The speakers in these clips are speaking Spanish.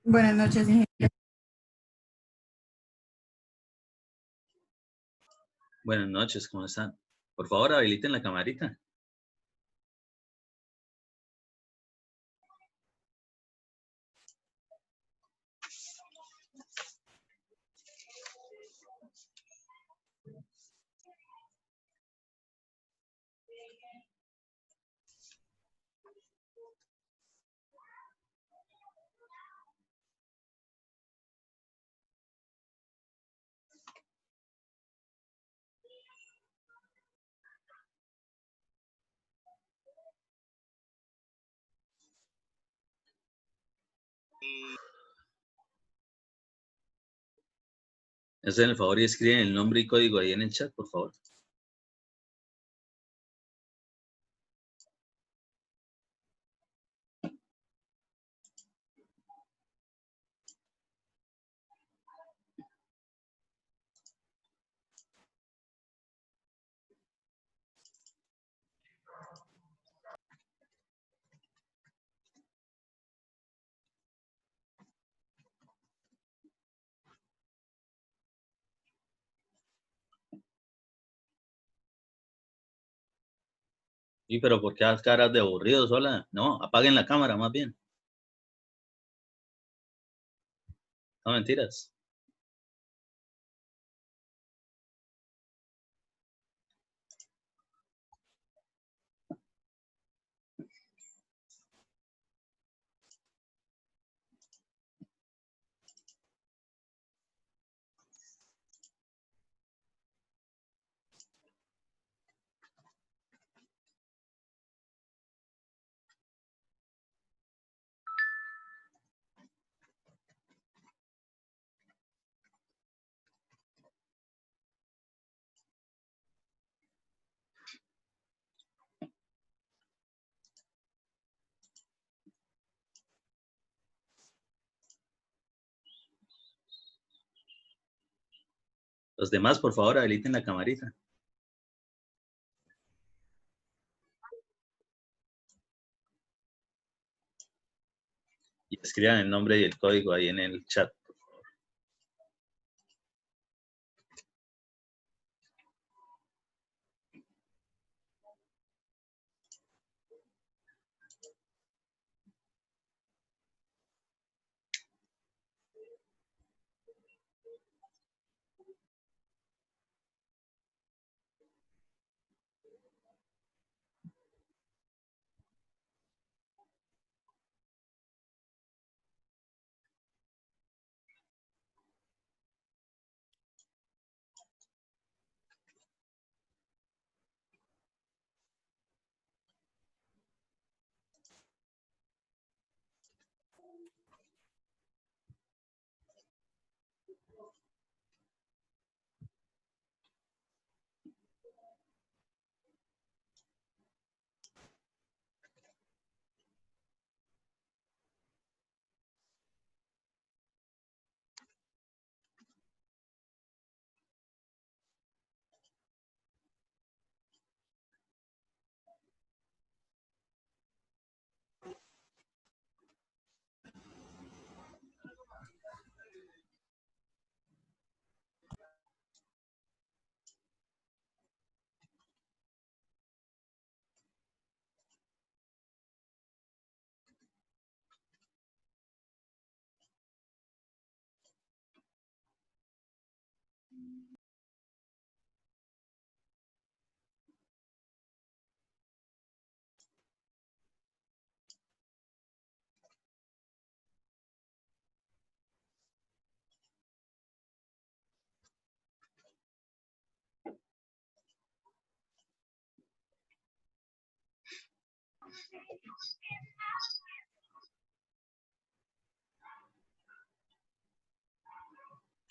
Buenas noches, ingeniero. Buenas noches, ¿cómo están? Por favor, habiliten la camarita. Hacen el favor y escriben el nombre y código ahí en el chat, por favor. Sí, pero ¿por qué las caras de aburridos? Hola, no, apaguen la cámara más bien. No, mentiras. Los demás, por favor, habiliten la camarita. Y escriban el nombre y el código ahí en el chat.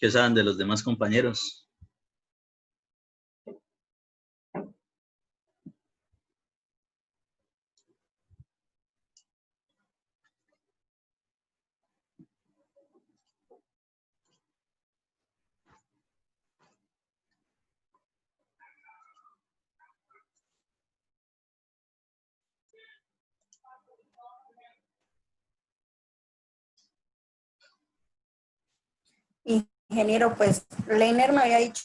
¿Qué saben de los demás compañeros? Ingeniero, pues Leiner me había dicho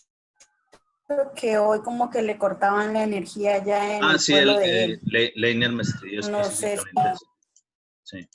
que hoy como que le cortaban la energía ya en el Sí, pueblo de él. Leiner me escribió No sé si... específicamente eso. Sí.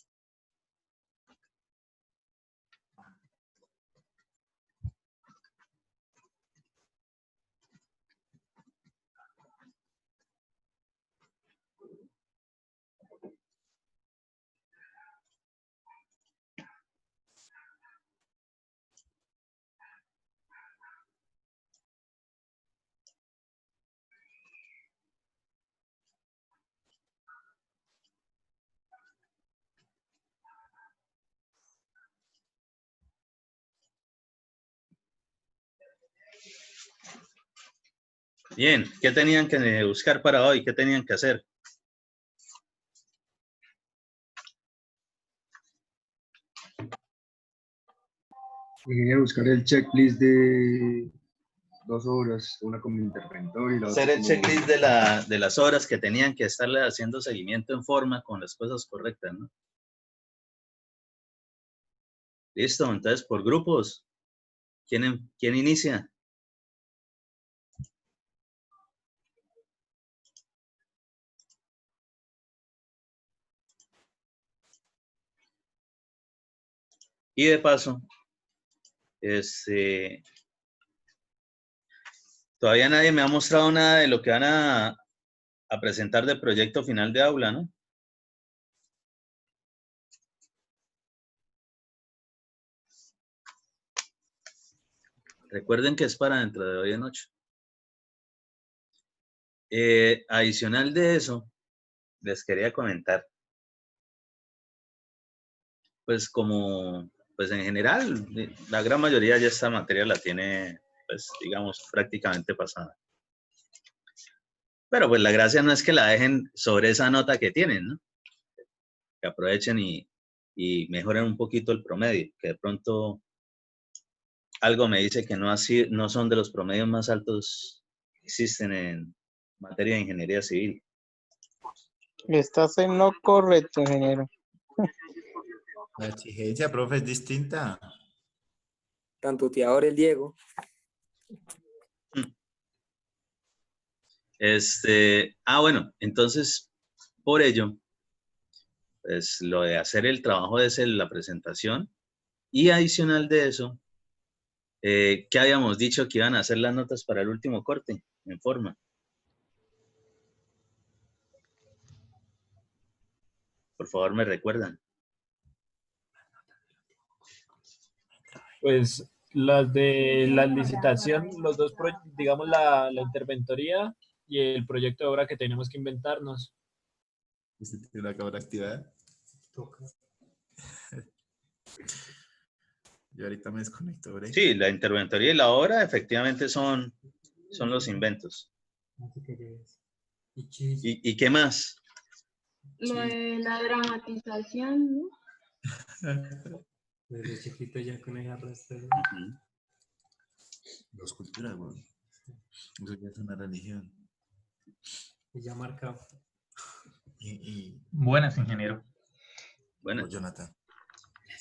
Bien, ¿qué tenían que buscar para hoy? ¿Qué tenían que hacer? Ingeniero, buscar el checklist de 2 horas, una como interventor y la otra Hacer el como... checklist de las horas que tenían que estarle haciendo seguimiento en forma con las cosas correctas, ¿no? Listo, entonces por grupos. ¿Quién inicia? Y de paso, todavía nadie me ha mostrado nada de lo que van a presentar del proyecto final de aula, ¿no? Recuerden que es para dentro de hoy en noche. Adicional de eso, les quería comentar, pues pues en general, la gran mayoría ya esta materia la tiene, pues digamos, prácticamente pasada. Pero pues la gracia no es que la dejen sobre esa nota que tienen, ¿no? Que aprovechen y mejoren un poquito el promedio, que de pronto algo me dice que no son de los promedios más altos que existen en materia de ingeniería civil. Estás en lo correcto, ingeniero. La exigencia, profe, es distinta. Tan tuteador el Diego. Bueno, entonces, por ello, pues lo de hacer el trabajo de la presentación y adicional de eso, ¿qué habíamos dicho que iban a hacer las notas para el último corte en forma? Por favor, me recuerdan. Pues las de la licitación, los dos, digamos, la interventoría y el proyecto de obra que tenemos que inventarnos. ¿Usted tiene una cámara activada? Toca. Yo ahorita me desconecto, ¿verdad? Sí, la interventoría y la obra efectivamente son los inventos. ¿Y qué más? Lo de la dramatización, ¿no? Desde chiquito ya con ella arrastra. Dos culturas, güey. Eso ya es una religión. Y ya marca. Buenas, ingeniero. Bueno, Jonathan.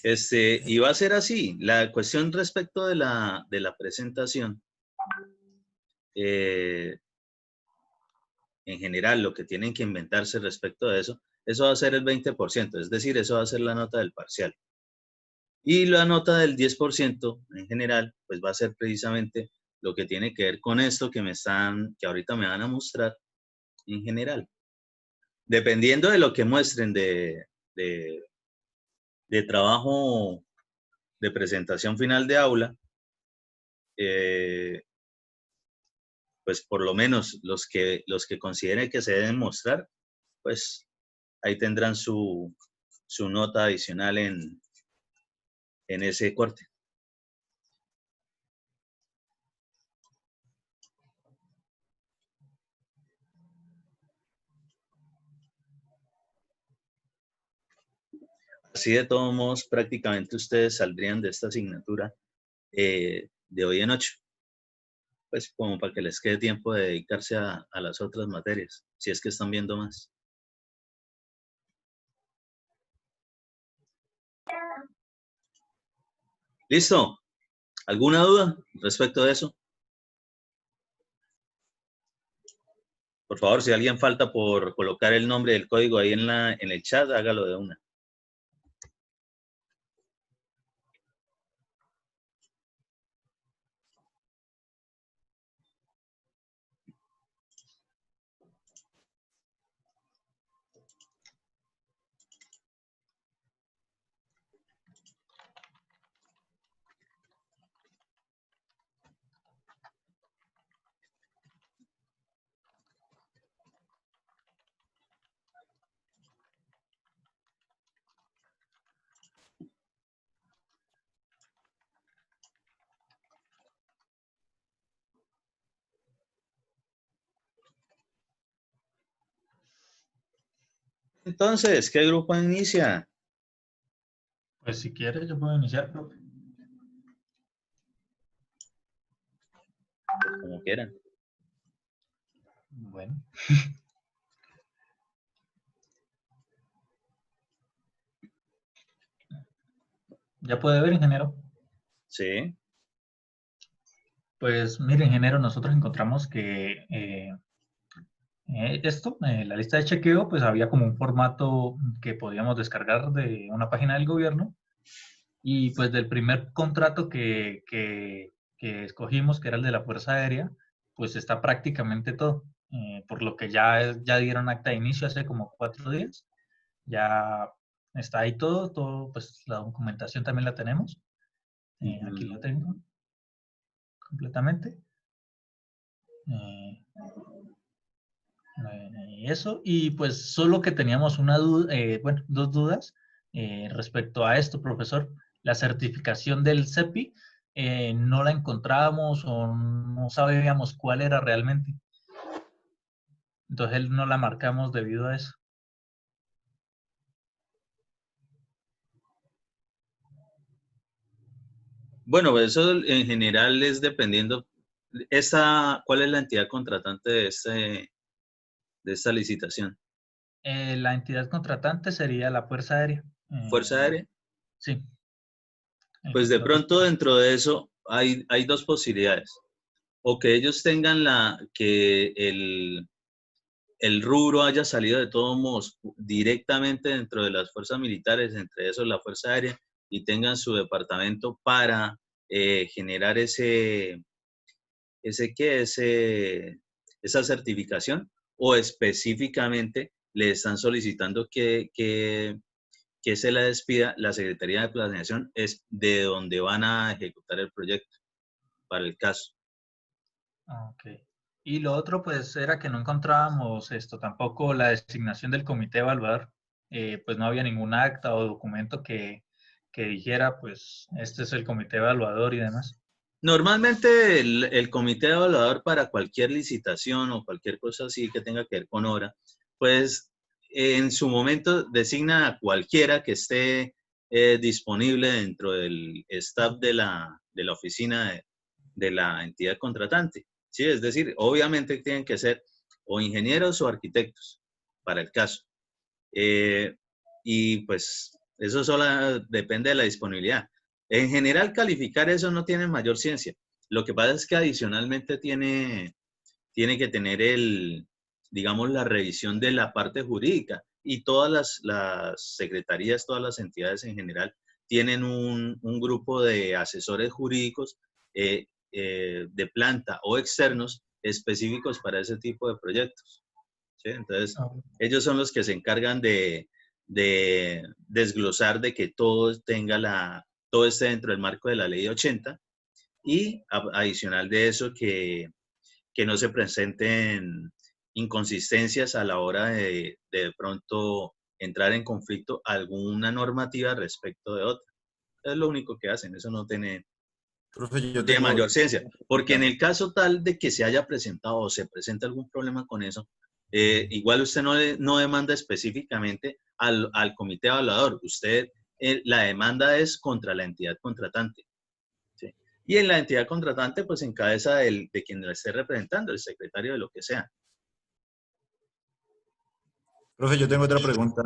y va a ser así. La cuestión respecto de la presentación, en general, lo que tienen que inventarse respecto de eso va a ser el 20%, es decir, eso va a ser la nota del parcial. Y la nota del 10% en general, pues va a ser precisamente lo que tiene que ver con esto que ahorita me van a mostrar en general. Dependiendo de lo que muestren de trabajo de presentación final de aula, pues por lo menos los que consideren que se deben mostrar, pues ahí tendrán su nota adicional en ese corte. Así de todos modos, prácticamente ustedes saldrían de esta asignatura de hoy en 8, pues como para que les quede tiempo de dedicarse a las otras materias, si es que están viendo más. ¿Listo? ¿Alguna duda respecto de eso? Por favor, si alguien falta por colocar el nombre del código ahí en el chat, hágalo de una. Entonces, ¿qué grupo inicia? Pues si quieres, yo puedo iniciar, profe. Pues como quieran. Bueno. ¿Ya puede ver, ingeniero? Sí. Pues mire, ingeniero, nosotros encontramos que la lista de chequeo, pues había como un formato que podíamos descargar de una página del gobierno y pues del primer contrato que escogimos, que era el de la Fuerza Aérea, pues está prácticamente todo, por lo que ya dieron acta de inicio hace como 4 días, ya está ahí todo, pues la documentación también la tenemos, aquí la tengo completamente. Y eso, y pues solo que teníamos una duda, bueno, 2 dudas respecto a esto, profesor. La certificación del CEPI no la encontrábamos o no sabíamos cuál era realmente. Entonces no la marcamos debido a eso. Bueno, pues eso en general es dependiendo. ¿Cuál es la entidad contratante de esta licitación? La entidad contratante sería la Fuerza Aérea. ¿Fuerza Aérea? Sí. Pues de pronto dentro de eso hay 2 posibilidades. O que ellos tengan que el rubro haya salido de todos modos directamente dentro de las fuerzas militares, entre esos la Fuerza Aérea, y tengan su departamento para generar esa certificación, o específicamente le están solicitando que se la despida la Secretaría de Planeación, es de donde van a ejecutar el proyecto, para el caso. Ok. Y lo otro, pues, era que no encontrábamos tampoco la designación del comité evaluador. Pues no había ningún acta o documento que dijera, pues, este es el comité evaluador y demás. Normalmente el comité evaluador para cualquier licitación o cualquier cosa así que tenga que ver con obra, pues en su momento designa a cualquiera que esté disponible dentro del staff de la oficina de la entidad contratante. ¿Sí? Es decir, obviamente tienen que ser o ingenieros o arquitectos para el caso. Y pues eso solo depende de la disponibilidad. En general, calificar eso no tiene mayor ciencia. Lo que pasa es que adicionalmente tiene que tener digamos, la revisión de la parte jurídica, y todas las secretarías, todas las entidades en general tienen un grupo de asesores jurídicos de planta o externos específicos para ese tipo de proyectos. ¿Sí? Entonces, ellos son los que se encargan de desglosar de que todo esté dentro del marco de la ley 80, y adicional de eso que no se presenten inconsistencias a la hora de pronto entrar en conflicto alguna normativa respecto de otra. Es lo único que hacen, eso no tiene mayor ciencia, porque en el caso tal de que se haya presentado o se presente algún problema con eso, igual usted no demanda específicamente al comité evaluador, usted la demanda es contra la entidad contratante. ¿Sí? Y en la entidad contratante, pues en cabeza de quien la esté representando, el secretario de lo que sea. Profe, yo tengo otra pregunta.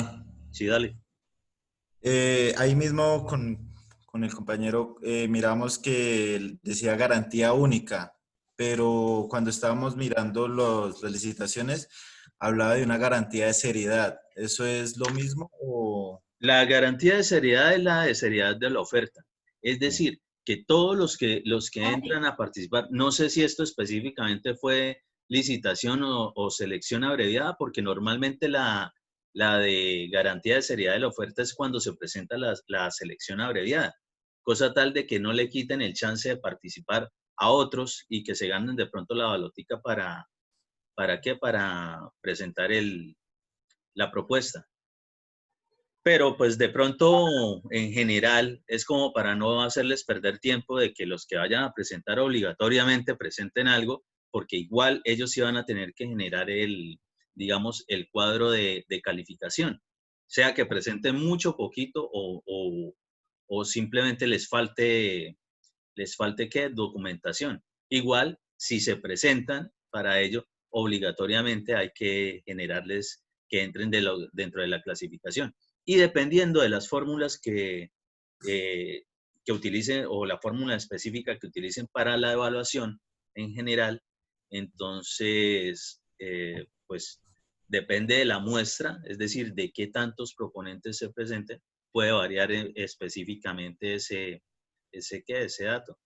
Sí, dale. Ahí mismo con con el compañero miramos que decía garantía única, pero cuando estábamos mirando las licitaciones, hablaba de una garantía de seriedad. ¿Eso es lo mismo o...? La garantía de seriedad es la de seriedad de la oferta. Es decir, que todos los que entran a participar, no sé si esto específicamente fue licitación o selección abreviada, porque normalmente la de garantía de seriedad de la oferta es cuando se presenta la selección abreviada, cosa tal de que no le quiten el chance de participar a otros y que se ganen de pronto la balotica ¿para qué? Para presentar la propuesta. Pero pues de pronto, en general, es como para no hacerles perder tiempo de que los que vayan a presentar obligatoriamente presenten algo, porque igual ellos iban a tener que generar digamos, el cuadro de calificación. Sea que presenten mucho, poquito o simplemente les falte ¿qué? Documentación. Igual, si se presentan para ello, obligatoriamente hay que generarles que entren dentro de la clasificación. Y dependiendo de las fórmulas que utilicen o la fórmula específica que utilicen para la evaluación en general, entonces, pues depende de la muestra, es decir, de qué tantos proponentes se presenten, puede variar específicamente ese dato.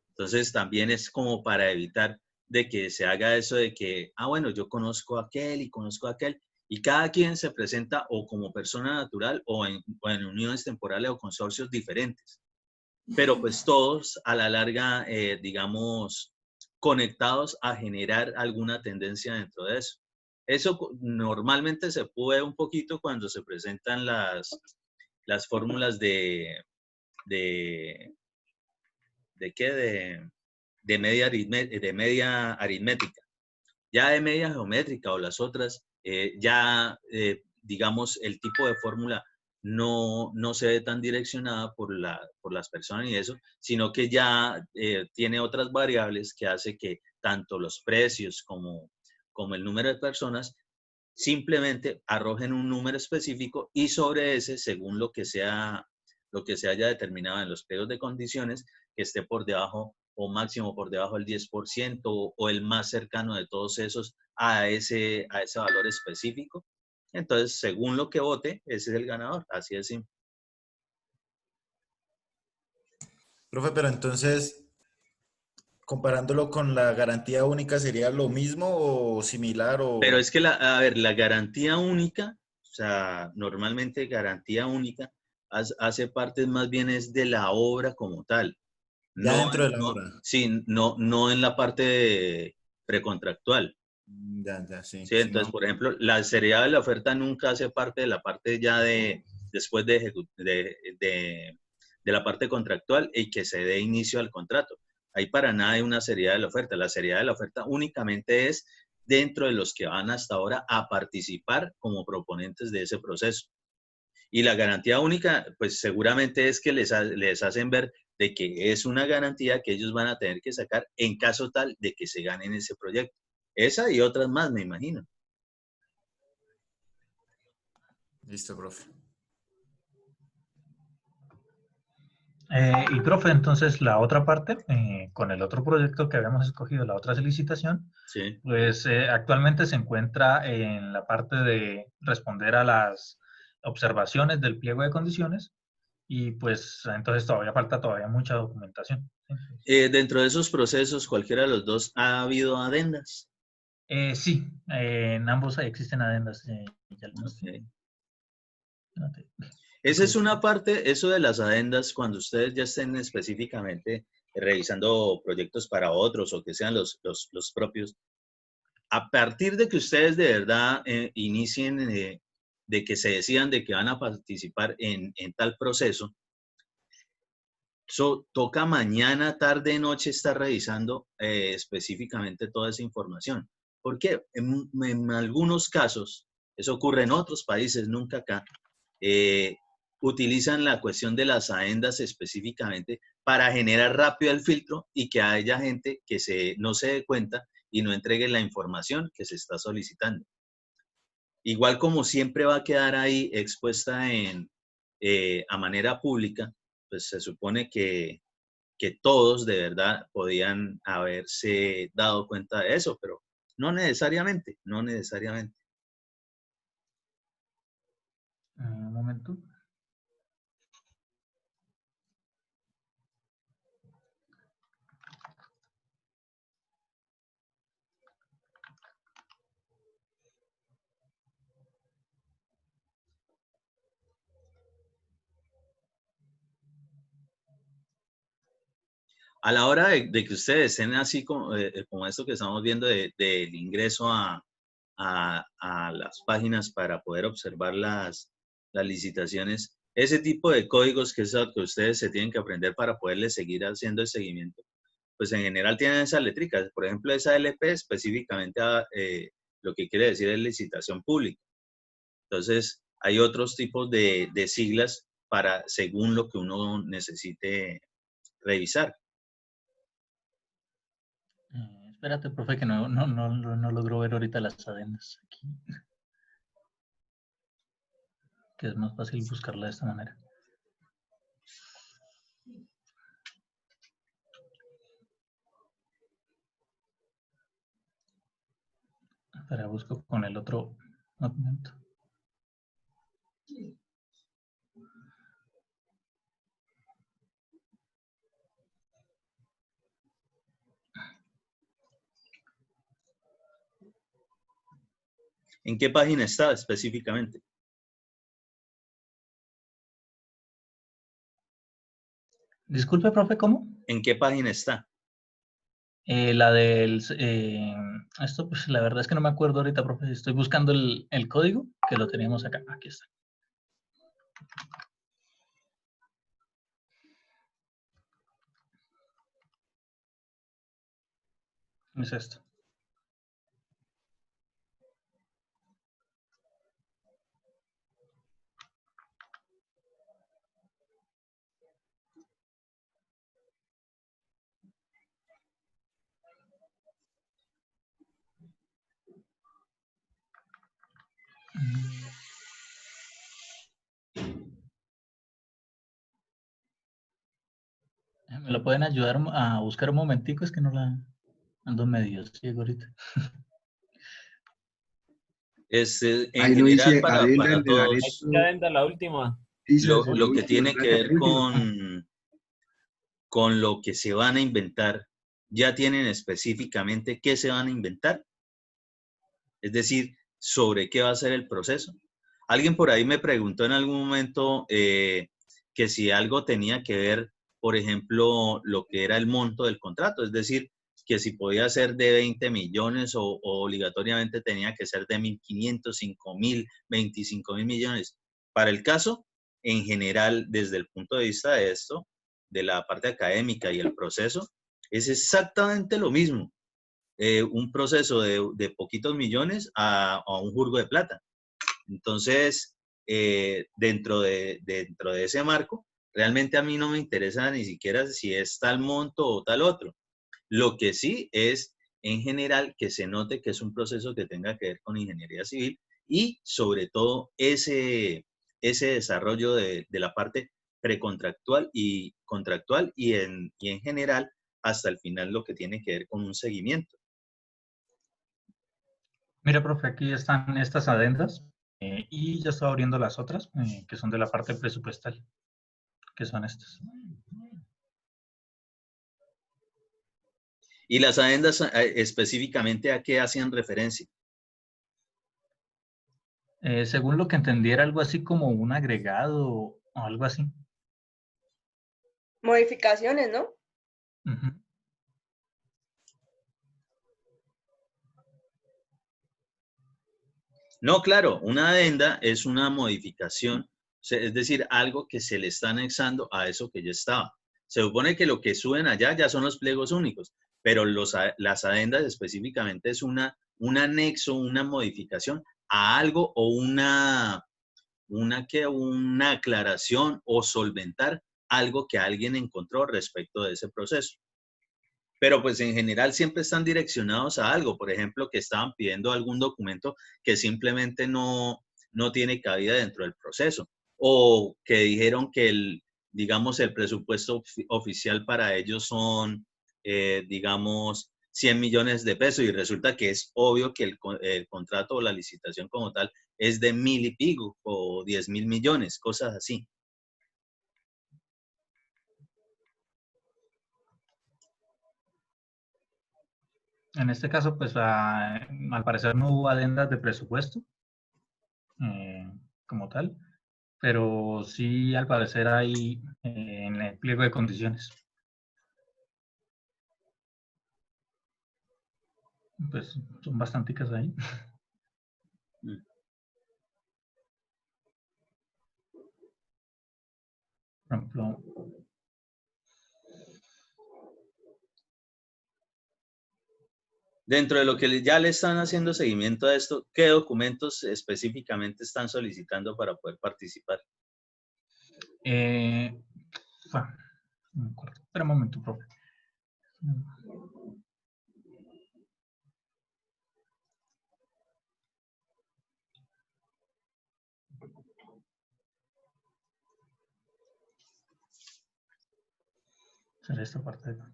Entonces también es como para evitar de que se haga eso de que, bueno, yo conozco a aquel y conozco a aquel, y cada quien se presenta o como persona natural o en uniones temporales o consorcios diferentes. Pero pues todos a la larga, digamos, conectados a generar alguna tendencia dentro de eso. Eso normalmente se puede un poquito cuando se presentan las fórmulas ¿de qué? De media aritmética. Ya de media geométrica o las otras, digamos, el tipo de fórmula no se ve tan direccionada por las personas y eso, sino que ya tiene otras variables que hace que tanto los precios como el número de personas simplemente arrojen un número específico y sobre ese, según lo que se haya determinado en los pliegos de condiciones, que esté por debajo o máximo por debajo del 10% o el más cercano de todos esos a ese valor específico. Entonces, según lo que vote, ese es el ganador. Así de simple. Profe, pero entonces, comparándolo con la garantía única, ¿sería lo mismo o similar? Pero es que, a ver, la garantía única, o sea, normalmente garantía única hace parte más bien es de la obra como tal. Ya dentro de la obra. Sí, no en la parte precontractual. Ya, sí. Sí, entonces, por ejemplo, la seriedad de la oferta nunca hace parte de la parte ya después de la parte contractual y que se dé inicio al contrato. Ahí para nada hay una seriedad de la oferta. La seriedad de la oferta únicamente es dentro de los que van hasta ahora a participar como proponentes de ese proceso. Y la garantía única, pues seguramente es que les hacen ver de que es una garantía que ellos van a tener que sacar en caso tal de que se ganen ese proyecto. Esa y otras más, me imagino. Listo, profe. Y profe, entonces la otra parte, con el otro proyecto que habíamos escogido, la otra licitación, sí. Pues actualmente se encuentra en la parte de responder a las observaciones del pliego de condiciones y pues entonces todavía falta mucha documentación. Dentro de esos procesos, cualquiera de los dos, ¿ha habido adendas? Sí, en ambos existen adendas. Okay. Esa es una parte, eso de las adendas, cuando ustedes ya estén específicamente revisando proyectos para otros o que sean los propios, a partir de que ustedes de verdad inicien, de que se decidan de que van a participar en tal proceso, toca mañana, tarde, noche estar revisando específicamente toda esa información. Porque en algunos casos, eso ocurre en otros países, nunca acá, utilizan la cuestión de las adendas específicamente para generar rápido el filtro y que haya gente que no se dé cuenta y no entregue la información que se está solicitando. Igual como siempre va a quedar ahí expuesta a manera pública, pues se supone que todos de verdad podían haberse dado cuenta de eso, pero no necesariamente, no necesariamente. Un momento. A la hora de que ustedes estén así como esto que estamos viendo del ingreso a las páginas para poder observar las licitaciones, ese tipo de códigos que es lo que ustedes se tienen que aprender para poderles seguir haciendo el seguimiento, pues en general tienen esas letricas. Por ejemplo, esa LP específicamente lo que quiere decir es licitación pública. Entonces, hay otros tipos de siglas para según lo que uno necesite revisar. Espérate, profe, que no logro ver ahorita las adendas aquí. Que es más fácil buscarla de esta manera. Espera, busco con el otro documento. ¿En qué página está específicamente? Disculpe, profe, ¿cómo? ¿En qué página está? La del... esto, pues la verdad es que no me acuerdo ahorita, profe. Estoy buscando el código que lo teníamos acá. Aquí está. Es esto. ¿Me lo pueden ayudar a buscar un momentico? Es que no la ando medio ciego ahorita. En Ahí lo general dice para adenda del todos, anexo. ¿Qué adenda la última? Dice lo que tiene que ver última. con lo que se van a inventar, ya tienen específicamente qué se van a inventar. Es decir, sobre qué va a ser el proceso. Alguien por ahí me preguntó en algún momento que si algo tenía que ver, por ejemplo, lo que era el monto del contrato, es decir, que si podía ser de 20 millones o obligatoriamente tenía que ser de 1.500, 5.000, 25.000 millones. Para el caso, en general, desde el punto de vista de esto, de la parte académica y el proceso, es exactamente lo mismo. Un proceso de poquitos millones a un jurgo de plata. Entonces, dentro de ese marco, realmente a mí no me interesa ni siquiera si es tal monto o tal otro. Lo que sí es, en general, que se note que es un proceso que tenga que ver con ingeniería civil y, sobre todo, ese desarrollo de la parte precontractual y contractual y en general, hasta el final, lo que tiene que ver con un seguimiento. Mira, profe, aquí están estas adendas y ya estoy abriendo las otras que son de la parte presupuestal, que son estas. ¿Y las adendas específicamente a qué hacían referencia? Según lo que entendiera, algo así como un agregado o algo así. Modificaciones, ¿no? Uh-huh. No, claro, una adenda es una modificación, es decir, algo que se le está anexando a eso que ya estaba. Se supone que lo que suben allá ya son los pliegos únicos, pero las adendas específicamente es un anexo, una modificación a algo o una aclaración o solventar algo que alguien encontró respecto de ese proceso. Pero pues en general siempre están direccionados a algo, por ejemplo, que estaban pidiendo algún documento que simplemente no tiene cabida dentro del proceso, o que dijeron que digamos, el presupuesto oficial para ellos son, digamos, 100 millones de pesos y resulta que es obvio que el contrato o la licitación como tal es de 1000 y pico o 10.000 millones, cosas así. En este caso, pues al parecer no hubo adendas de presupuesto como tal, pero sí al parecer hay en el pliego de condiciones. Pues son bastanticas ahí. Por ejemplo, dentro de lo que ya le están haciendo seguimiento a esto, ¿qué documentos específicamente están solicitando para poder participar? No me acuerdo. Espera un momento, profe. Será esta parte de acá.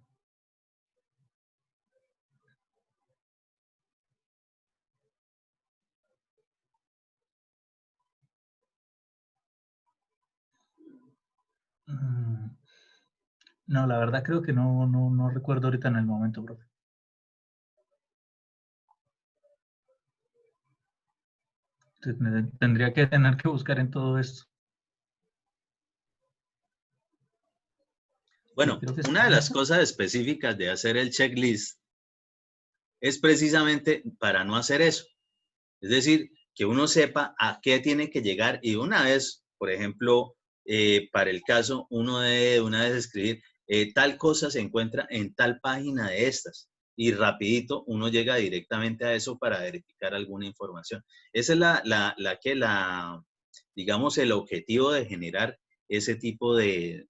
No, la verdad creo que no recuerdo ahorita en el momento, profe. Tendría que tener que buscar en todo esto. Bueno, Creo que es una de las esta. cosas específicas de hacer el checklist es precisamente para no hacer eso. Es decir, que uno sepa a qué tiene que llegar y una vez, por ejemplo, para el caso, uno debe una vez escribir tal cosa se encuentra en tal página de estas y rapidito uno llega directamente a eso para verificar alguna información. Esa es digamos, el objetivo de generar ese tipo de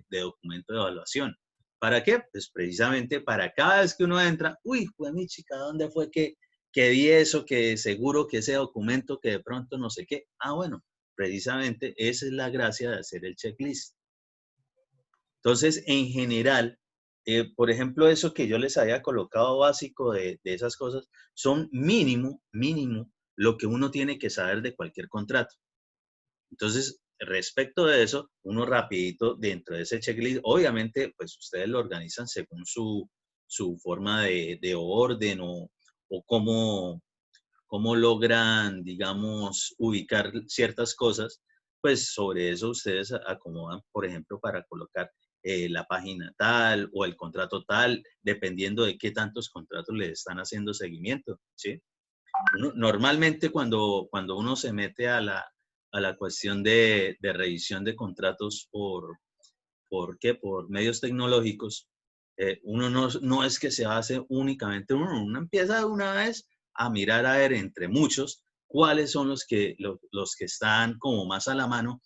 documento de evaluación. ¿Para qué? Pues precisamente para cada vez que uno entra, uy, pues mi chica, ¿dónde fue que vi eso, que seguro que ese documento, que de pronto no sé qué? Ah, bueno, precisamente esa es la gracia de hacer el checklist. Entonces, en general, por ejemplo, eso que yo les había colocado básico de esas cosas, son mínimo lo que uno tiene que saber de cualquier contrato. Entonces, respecto de eso, uno rapidito dentro de ese checklist, obviamente, pues ustedes lo organizan según su forma de orden o cómo logran, digamos, ubicar ciertas cosas, pues sobre eso ustedes acomodan, por ejemplo, para colocar la página tal o el contrato tal, dependiendo de qué tantos contratos le están haciendo seguimiento, ¿sí? Normalmente cuando uno se mete a la cuestión de revisión de contratos por medios tecnológicos, uno no es que se hace únicamente uno empieza de una vez a mirar a ver entre muchos cuáles son los que están como más a la mano,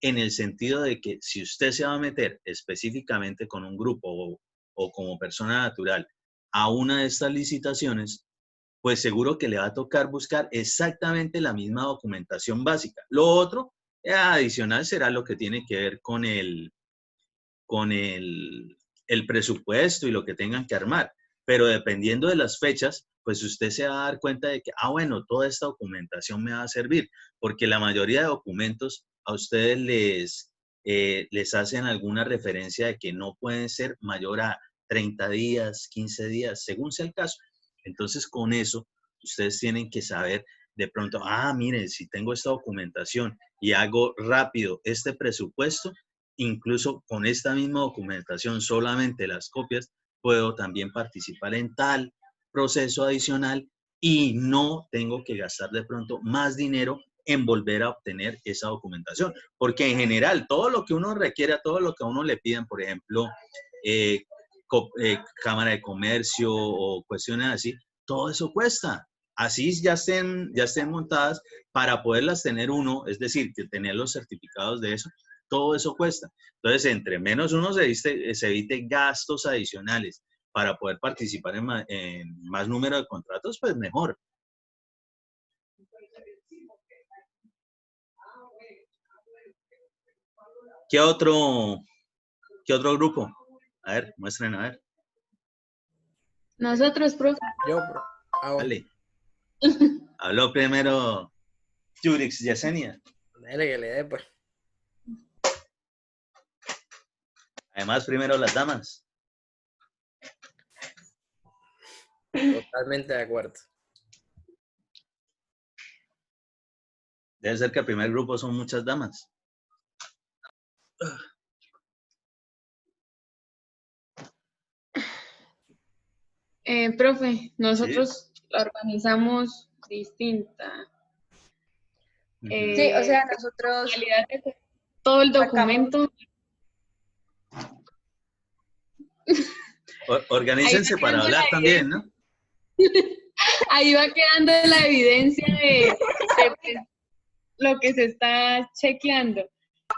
en el sentido de que si usted se va a meter específicamente con un grupo o como persona natural a una de estas licitaciones, pues seguro que le va a tocar buscar exactamente la misma documentación básica. Lo otro, adicional, será lo que tiene que ver con el presupuesto y lo que tengan que armar. Pero dependiendo de las fechas, pues usted se va a dar cuenta de que, bueno, toda esta documentación me va a servir, porque la mayoría de documentos a ustedes les hacen alguna referencia de que no pueden ser mayor a 30 días, 15 días, según sea el caso. Entonces, con eso, ustedes tienen que saber de pronto, miren, si tengo esta documentación y hago rápido este presupuesto, incluso con esta misma documentación, solamente las copias, puedo también participar en tal proceso adicional y no tengo que gastar de pronto más dinero en volver a obtener esa documentación. Porque en general, todo lo que uno requiere, todo lo que a uno le piden, por ejemplo, Cámara de Comercio o cuestiones así, todo eso cuesta. Así ya estén montadas, para poderlas tener uno, es decir, que tener los certificados de eso, todo eso cuesta. Entonces, entre menos uno se evite gastos adicionales para poder participar en más número de contratos, pues mejor. ¿Qué otro grupo? A ver, muestren, a ver. Nosotros, profe. Yo, bueno. Dale. Habló primero Yurix Yesenia. Dale que le dé, pues. Además, primero las damas. Totalmente de acuerdo. Debe ser que el primer grupo son muchas damas. Profe, nosotros la organizamos distinta. Sí, o sea, nosotros En realidad, todo el documento. Organícense para hablar también, ¿no? Ahí va quedando la evidencia de pues, lo que se está chequeando.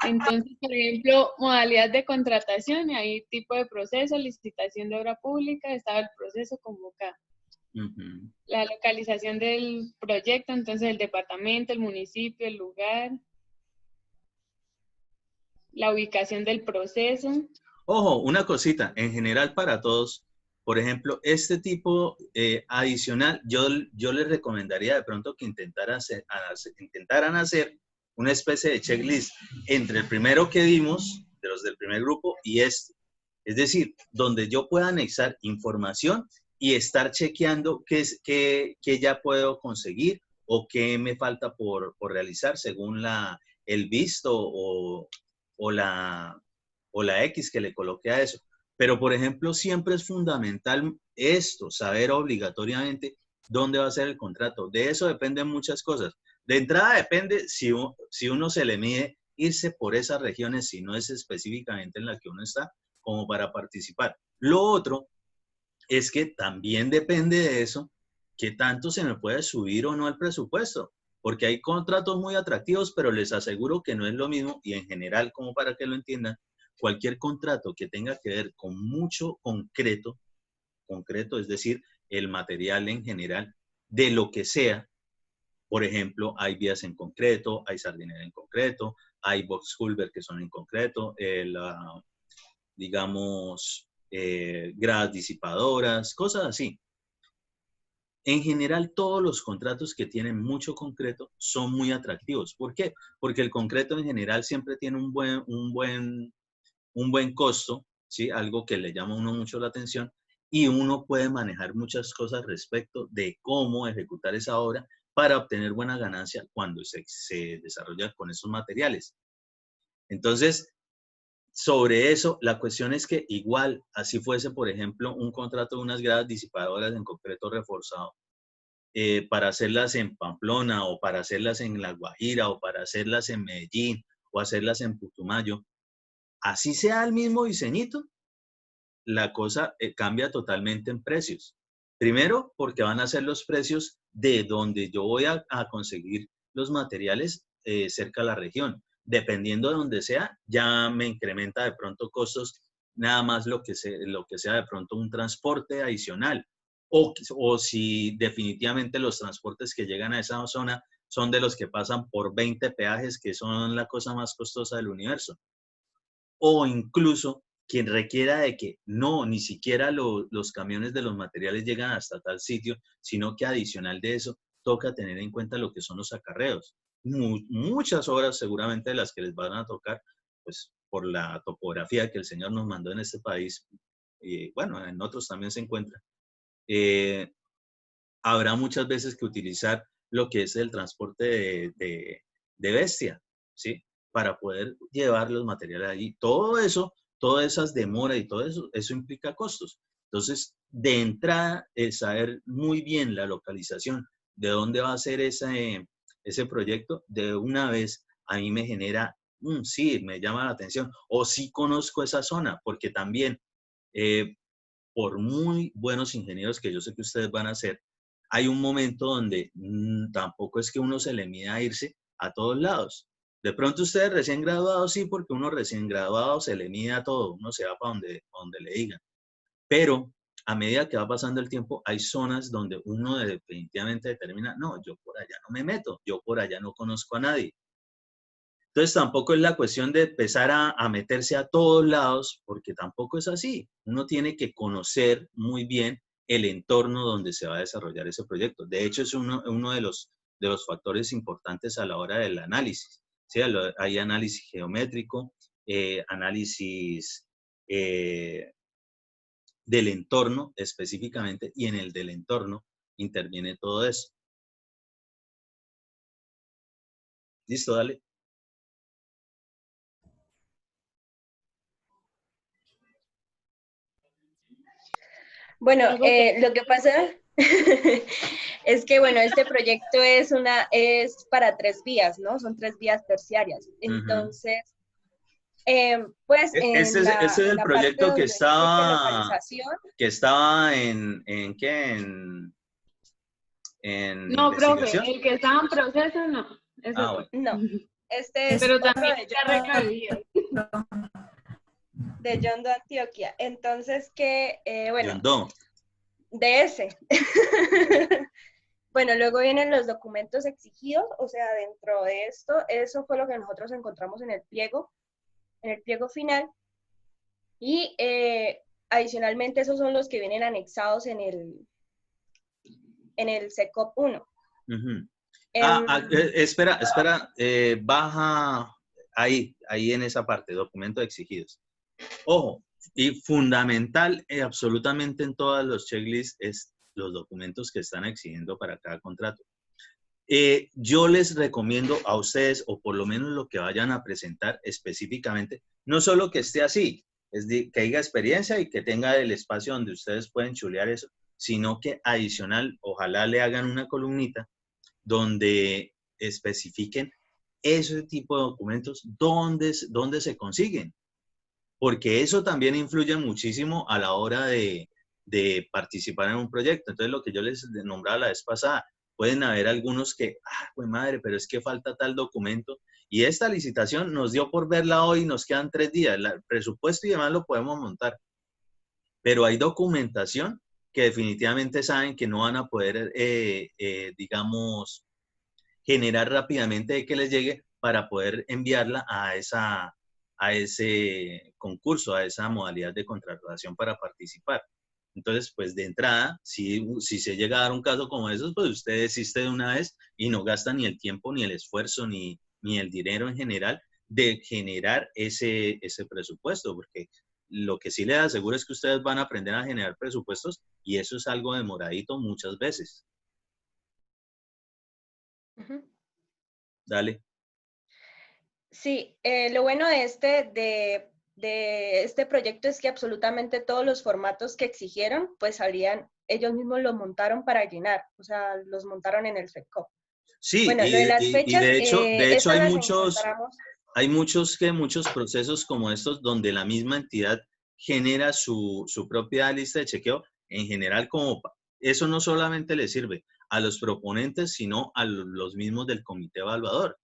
Entonces, por ejemplo, modalidad de contratación, y ahí tipo de proceso, licitación de obra pública, estaba el proceso convocado. La localización del proyecto, entonces el departamento, el municipio, el lugar, la ubicación del proceso. Ojo, una cosita, en general para todos, por ejemplo, este tipo adicional, yo les recomendaría de pronto que intentaran hacer una especie de checklist entre el primero que vimos, de los del primer grupo, y este. Es decir, donde yo pueda anexar información y estar chequeando qué ya puedo conseguir o qué me falta por realizar según el visto o la X que le coloque a eso. Pero, por ejemplo, siempre es fundamental esto, saber obligatoriamente dónde va a ser el contrato. De eso dependen muchas cosas. De entrada depende si uno se le mide irse por esas regiones, si no es específicamente en la que uno está, como para participar. Lo otro es que también depende de eso, qué tanto se me puede subir o no el presupuesto. Porque hay contratos muy atractivos, pero les aseguro que no es lo mismo, y en general, como para que lo entiendan, cualquier contrato que tenga que ver con mucho concreto, es decir, el material en general, de lo que sea. Por ejemplo, hay vías en concreto, hay sardinera en concreto, hay box culvert que son en concreto, digamos, gradas disipadoras, cosas así. En general, todos los contratos que tienen mucho concreto son muy atractivos. ¿Por qué? Porque el concreto en general siempre tiene un buen costo, ¿sí? Algo que le llama a uno mucho la atención, y uno puede manejar muchas cosas respecto de cómo ejecutar esa obra para obtener buena ganancia cuando se desarrolla con esos materiales. Entonces, sobre eso, la cuestión es que igual, así fuese, por ejemplo, un contrato de unas gradas disipadoras en concreto reforzado, para hacerlas en Pamplona o para hacerlas en La Guajira o para hacerlas en Medellín o hacerlas en Putumayo, así sea el mismo diseñito, la cosa cambia totalmente en precios. Primero, porque van a ser los precios de donde yo voy a conseguir los materiales cerca de la región. Dependiendo de donde sea, ya me incrementa de pronto costos, nada más lo que sea de pronto un transporte adicional. O si definitivamente los transportes que llegan a esa zona son de los que pasan por 20 peajes, que son la cosa más costosa del universo. O incluso quien requiera de que no, ni siquiera los camiones de los materiales llegan hasta tal sitio, sino que adicional de eso, toca tener en cuenta lo que son los acarreos. Muchas obras seguramente de las que les van a tocar, pues por la topografía que el Señor nos mandó en este país, bueno, en otros también se encuentra, habrá muchas veces que utilizar lo que es el transporte de bestia, ¿sí? Para poder llevar los materiales allí. Todo eso, todas esas demoras y todo eso implica costos. Entonces, de entrada, el saber muy bien la localización de dónde va a ser ese proyecto, de una vez a mí me genera, sí, me llama la atención, o sí conozco esa zona, porque también, por muy buenos ingenieros que yo sé que ustedes van a ser, hay un momento donde tampoco es que uno se le mida a irse a todos lados. De pronto ustedes recién graduados, sí, porque uno recién graduado se le mide a todo, uno se va para donde le digan. Pero a medida que va pasando el tiempo, hay zonas donde uno definitivamente determina, no, yo por allá no me meto, yo por allá no conozco a nadie. Entonces tampoco es la cuestión de empezar a meterse a todos lados, porque tampoco es así. Uno tiene que conocer muy bien el entorno donde se va a desarrollar ese proyecto. De hecho, es uno de los factores importantes a la hora del análisis. ¿Sí? Hay análisis geométrico, análisis del entorno específicamente, y en el del entorno interviene todo eso. ¿Listo? Dale. Bueno, Algo que- lo que pasa es que, bueno, este proyecto es para 3 vías, ¿no? Son 3 vías terciarias. Entonces, pues Ese en es el la parte proyecto donde dice que localización, que estaba en ¿qué? En No, profe, investigación. el que estaba en proceso, no. Ese Ah, no. bueno. no, este es Pero otro también está recabido. de Yondo, Antioquia. Entonces, bueno, Yondó. de ese. Bueno, luego vienen los documentos exigidos, o sea, dentro de esto, eso fue lo que nosotros encontramos en el pliego final. Y adicionalmente, esos son los que vienen anexados en el SECOP 1. Uh-huh. Em, Espera, baja ahí en esa parte, documentos exigidos. Ojo, y fundamental absolutamente en todos los checklists es los documentos que están exigiendo para cada contrato. Yo les recomiendo a ustedes, o por lo menos lo que vayan a presentar específicamente, no solo que esté así, que haya experiencia y que tenga el espacio donde ustedes pueden chulear eso, sino que adicional, ojalá le hagan una columnita donde especifiquen ese tipo de documentos, dónde se consiguen, porque eso también influye muchísimo a la hora de participar en un proyecto. Entonces, lo que yo les nombraba la vez pasada, pueden haber algunos que, pues madre, pero es que falta tal documento, y esta licitación nos dio por verla hoy, nos quedan 3 días, el presupuesto y demás lo podemos montar, pero hay documentación que definitivamente saben que no van a poder, digamos, generar rápidamente de que les llegue para poder enviarla a ese concurso, a esa modalidad de contratación para participar. Entonces, pues de entrada, si se llega a dar un caso como esos, pues usted desiste de una vez y no gasta ni el tiempo, ni el esfuerzo, ni el dinero en general de generar ese presupuesto, porque lo que sí les aseguro es que ustedes van a aprender a generar presupuestos, y eso es algo demoradito muchas veces. uh-huh. Dale. Sí, lo bueno de este proyecto es que absolutamente todos los formatos que exigieron, pues ellos mismos los montaron para llenar, o sea, los montaron en el SECOP. Sí, bueno, lo de las fechas, de hecho estas hay las muchos encontramos. procesos como estos donde la misma entidad genera su propia lista de chequeo, en general, eso no solamente le sirve a los proponentes, sino a los mismos del comité evaluador,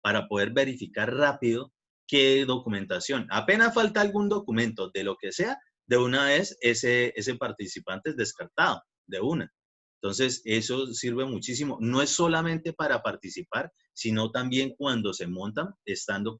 para poder verificar rápido qué documentación. Apenas falta algún documento de lo que sea, de una vez ese participante es descartado, de una. Entonces, eso sirve muchísimo. No es solamente para participar, sino también cuando se montan, estando